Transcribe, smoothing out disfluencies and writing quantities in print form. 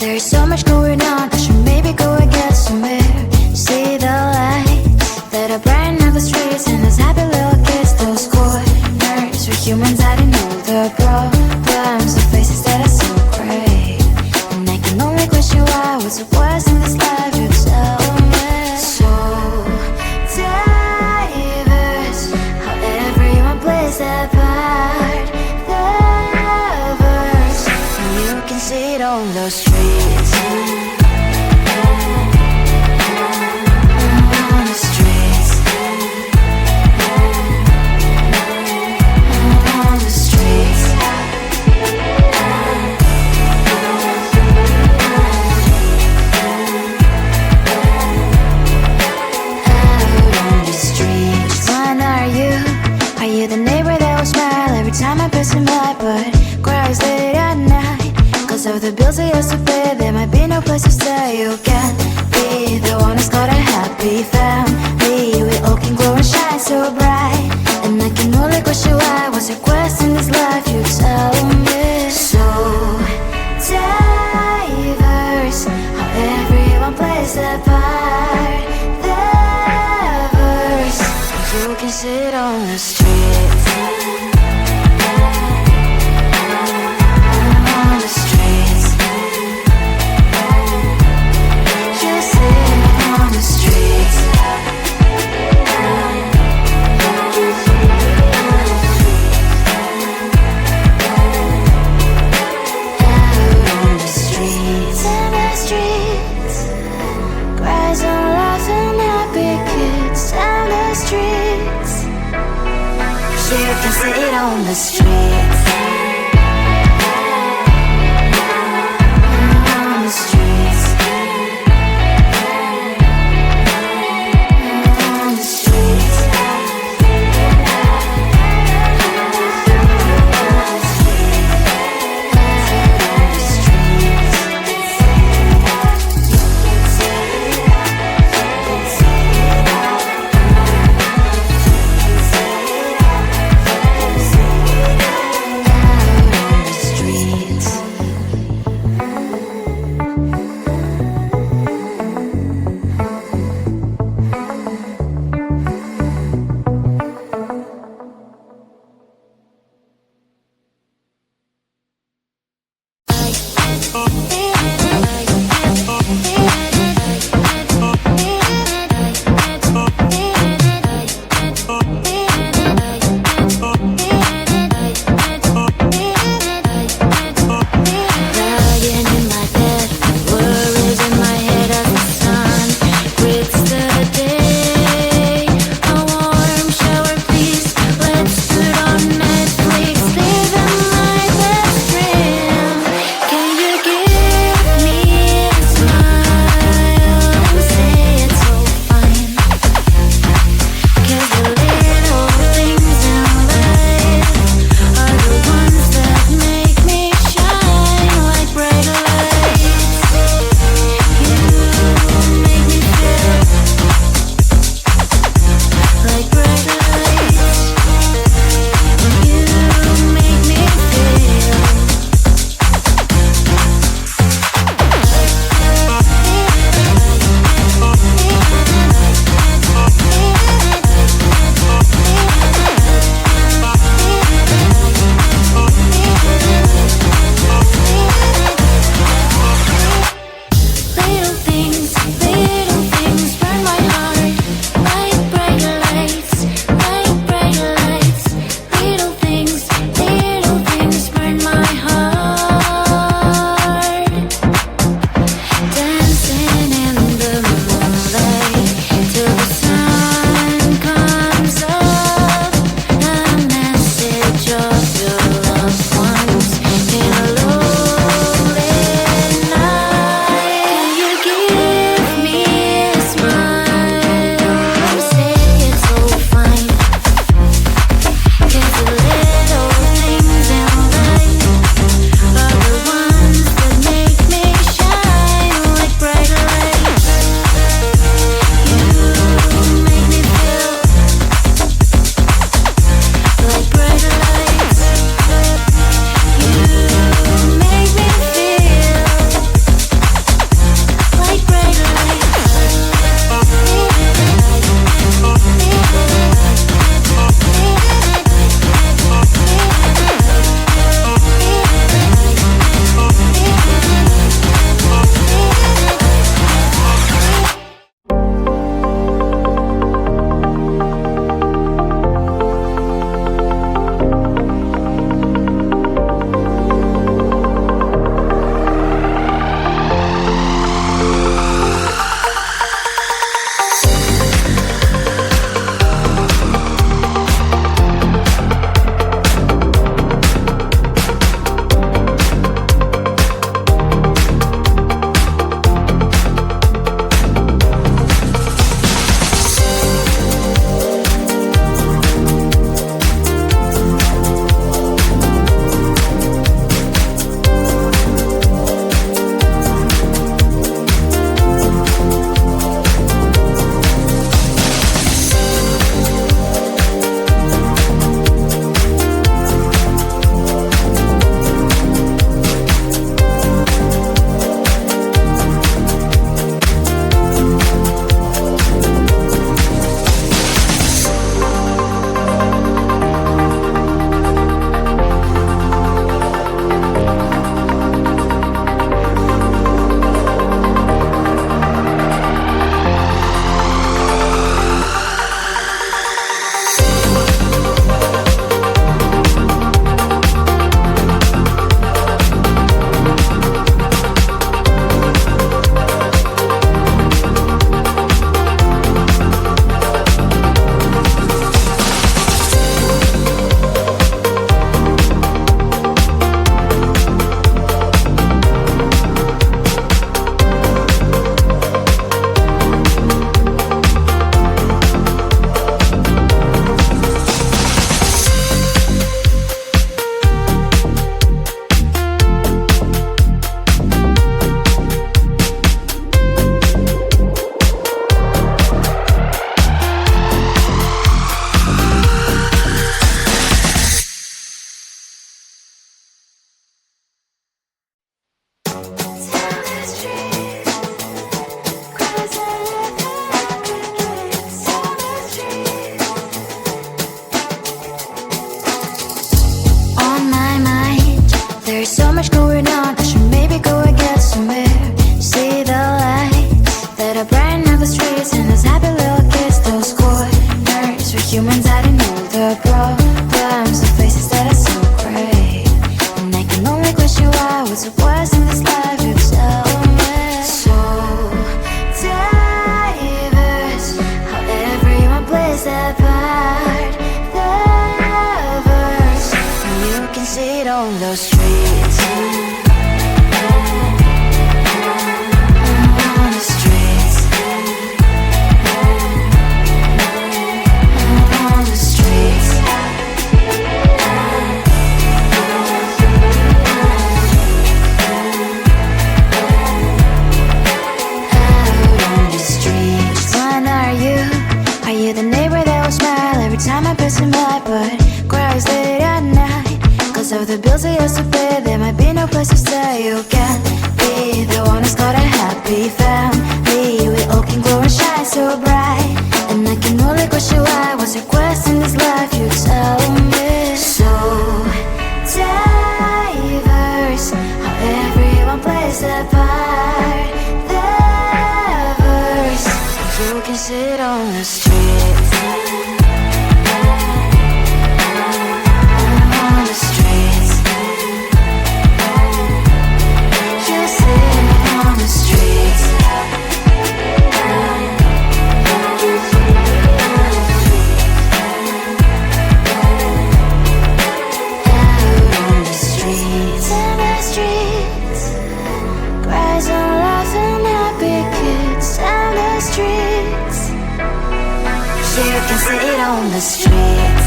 There's so much going on, I should maybe go and get somewhere. See the lights that are brighten up the streets, and those happy little kids, those corners where humans hiding all the problems, the faces that are so great. And I can only question why, what's the worst in this life, you tell me. So diverse, how everyone plays their part. The verse, and you can see it on the streets. Of the bills I used to pay, there might be no place to stay. You can be the one who's got a happy family. We all can glow and shine so bright. And I can only question why, what's your quest in this life, you tell me. So diverse, how everyone plays their part. The verse, you can sit on the street. Sit on the streets. On the streets. On the streets. those streets. On the streets. On the streets. Are you the neighbor that will smile every time I pass him by, but cries late at night? Cause of the bills he has to pay, there might be no place to stay. You can't be the one who's got a happy family. We all can glow and shine so bright, and I can only question why. What's your quest in this life? You tell me. So diverse, how everyone plays their part. Their verse, you can sit on the street. On the streets. You sit on the streets. Out on the streets. In the streets. Cries and laughing happy kids. And the streets. You can sit on the street.